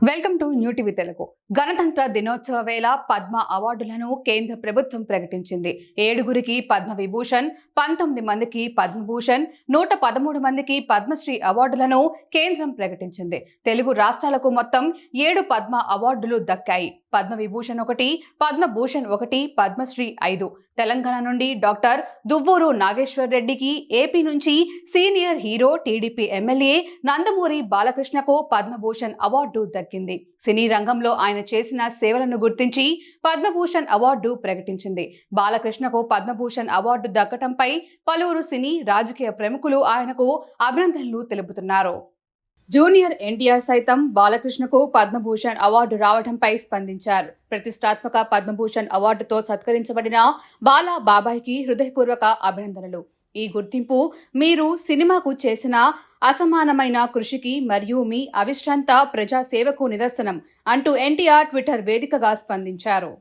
Welcome to new TV Telugu. గణతంత్ర దినోత్సవ వేళ పద్మ అవార్డులను కేంద్ర ప్రభుత్వం ప్రకటించింది. 7గురికి పద్మ విభూషణ్, 19 మందికి పద్మభూషణ్, 113 మందికి పద్మశ్రీ అవార్డులను కేంద్రం ప్రకటించింది. తెలుగు రాష్ట్రాలకు మొత్తం 7 పద్మ అవార్డులు దక్కాయి. పద్మ విభూషణ్ 1, పద్మభూషణ్ 1, పద్మశ్రీ 5. తెలంగాణ నుండి డాక్టర్ దువ్వూరు నాగేశ్వర్ రెడ్డికి, ఏపీ నుంచి senior hero TDP MLA Nandamuri బాలకృష్ణకు పద్మభూషణ్ అవార్డు దక్కింది. సినీ రంగంలో ఆయన చేసిన సేవలను గుర్తించి పద్మభూషణ్ అవార్డు ప్రకటించింది. బాలకృష్ణకు పద్మభూషణ్ అవార్డు దక్కటంపై పలువురు సినీ రాజకీయ ప్రముఖులు ఆయనకు అభినందనలు తెలుపుతున్నారు. జూనియర్ ఎన్టీఆర్ సైతం బాలకృష్ణకు పద్మభూషణ్ అవార్డు రావడంపై స్పందించారు. ప్రతిష్టాత్మక పద్మభూషణ్ అవార్డుతో సత్కరించబడిన బాలా బాబాయ్కి హృదయపూర్వక అభినందనలు. ఈ గుర్తింపు మీరు సినిమాకు చేసిన అసమానమైన కృషికి మరియు మీ అవిశ్రాంత ప్రజాసేవకు నిదర్శనం అంటూ ఎన్టీఆర్ ట్విట్టర్ వేదికగా స్పందించారు.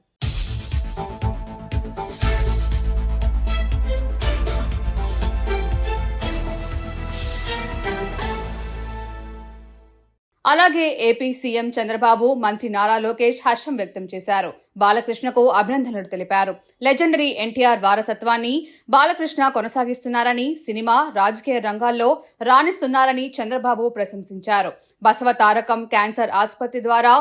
అలాగే ఏపీ సీఎం చంద్రబాబు, మంత్రి నారా లోకేష్ హర్షం వ్యక్తం చేశారు. బాలకృష్ణకు అభినందనలు తెలిపారు. లెజెండరీ ఎన్టీఆర్ వారసత్వాన్ని బాలకృష్ణ కొనసాగిస్తున్నారని, సినిమా, రాజకీయ రంగాల్లో రాణిస్తున్నారని చంద్రబాబు ప్రశంసించారు. బసవ తారకం క్యాన్సర్ ఆసుపత్రి ద్వారా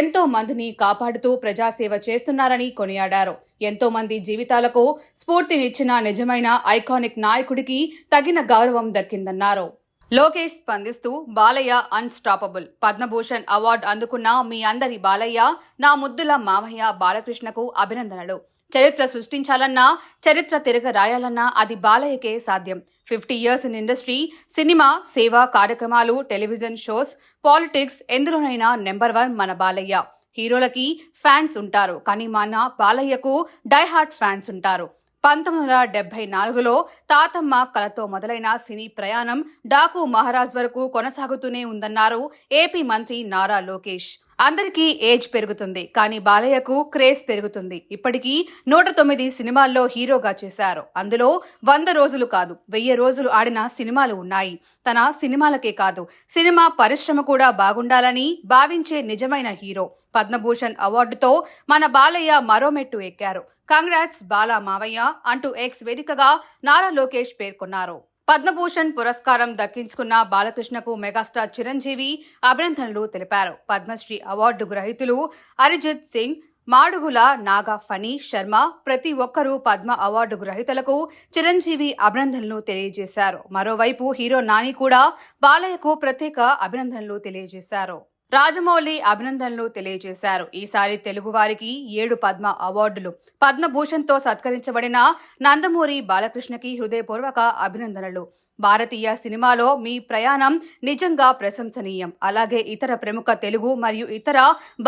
ఎంతో మందిని కాపాడుతూ ప్రజాసేవ చేస్తున్నారని కొనియాడారు. ఎంతో మంది జీవితాలకు స్ఫూర్తినిచ్చిన నిజమైన ఐకానిక్ నాయకుడికి తగిన గౌరవం దక్కిందన్నారు. లోకేష్ స్పందిస్తూ, బాలయ్య అన్స్టాపబుల్. పద్మభూషణ్ అవార్డు అందుకున్న మీ అందరి బాలయ్య, నా ముద్దుల మామయ్య బాలకృష్ణకు అభినందనలు. చరిత్ర సృష్టించాలన్నా, చరిత్ర తిరగ రాయాలన్నా అది బాలయ్యకే సాధ్యం. 50 years ఇన్ ఇండస్ట్రీ, సినిమా, సేవా కార్యక్రమాలు, టెలివిజన్ షోస్, పాలిటిక్స్, ఎందులోనైనా నెంబర్ 1 మన బాలయ్య. హీరోలకి ఫ్యాన్స్ ఉంటారు, కానీ మన బాలయ్యకు డైహార్ట్ ఫ్యాన్స్ ఉంటారు. 1974లో తాతమ్మ కలతో మొదలైన సినీ ప్రయాణం డాకు మహారాజ్ వరకు కొనసాగుతూనే ఉందన్నారు ఏపీ మంత్రి నారా లోకేష్. అందరికీ ఏజ్ పెరుగుతుంది, కానీ బాలయ్యకు క్రేజ్ పెరుగుతుంది. ఇప్పటికీ 109 సినిమాల్లో హీరోగా చేశారు. అందులో 100 రోజులు కాదు, 1000 రోజులు ఆడిన సినిమాలు ఉన్నాయి. తన సినిమాలకే కాదు, సినిమా పరిశ్రమ కూడా బాగుండాలని భావించే నిజమైన హీరో. పద్మభూషణ్ అవార్డుతో మన బాలయ్య మరో మెట్టు ఎక్కారు. కంగ్రాట్స్ బాలా మావయ్య అంటూ ఎక్స్ వేదికగా నారా లోకేష్ పేర్కొన్నారు. పద్మభూషణ్ పురస్కారం దక్కించుకున్న బాలకృష్ణకు మెగాస్టార్ చిరంజీవి అభినందనలు తెలిపారు. పద్మశ్రీ అవార్డు గ్రహీతులు అరిజిత్ సింగ్, మాడుగుల నాగా ఫణి శర్మ, ప్రతి ఒక్కరూ పద్మ అవార్డు గ్రహీతలకు చిరంజీవి అభినందనలు తెలియజేశారు. మరోవైపు హీరో నాని కూడా బాలయ్యకు ప్రత్యేక అభినందనలు తెలియజేశారు. రాజమౌళి అభినందనలు తెలియజేశారు. ఈసారి తెలుగు వారికి 7 పద్మ అవార్డులు. పద్మభూషణ్తో సత్కరించబడిన నందమూరి బాలకృష్ణకి హృదయపూర్వక అభినందనలు. భారతీయ సినిమాలో మీ ప్రయాణం నిజంగా ప్రశంసనీయం. అలాగే ఇతర ప్రముఖ తెలుగు మరియు ఇతర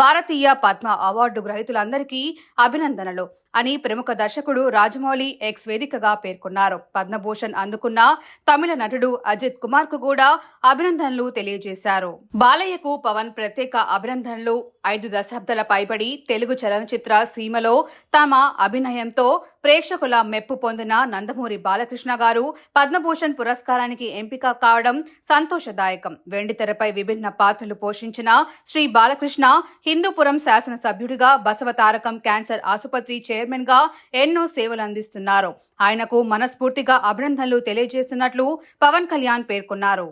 భారతీయ పద్మ అవార్డు గ్రహీతులందరికీ అభినందనలు అని ప్రముఖ దర్శకుడు రాజమౌళి ఎక్స్ వేదికగా పేర్కొన్నారు. పద్మభూషణ్ అందుకున్న తమిళ నటుడు అజిత్ కుమార్ కు కూడా అభినందనలు తెలియజేశారు. బాలయ్యకు పవన్ ప్రత్యేక అభినందనలు. 5 దశాబ్దాల పైబడి తెలుగు చలనచిత్ర సీమలో తమ అభినయంతో ప్రేక్షకుల మెప్పు పొందిన నందమూరి బాలకృష్ణ గారు పద్మభూషణ్ పురస్కారానికి ఎంపిక కావడం సంతోషదాయకం. వెండితెరపై విభిన్న పాత్రలు పోషించిన శ్రీ బాలకృష్ణ హిందూపురం శాసనసభ్యుడిగా, బసవ తారకం క్యాన్సర్ ఆసుపత్రి చైర్మన్ గా ఎన్నో సేవలు అందిస్తున్నారు. ఆయనకు మనస్ఫూర్తిగా అభినందనలు తెలియజేస్తున్నట్లు పవన్ కళ్యాణ్ పేర్కొన్నారు.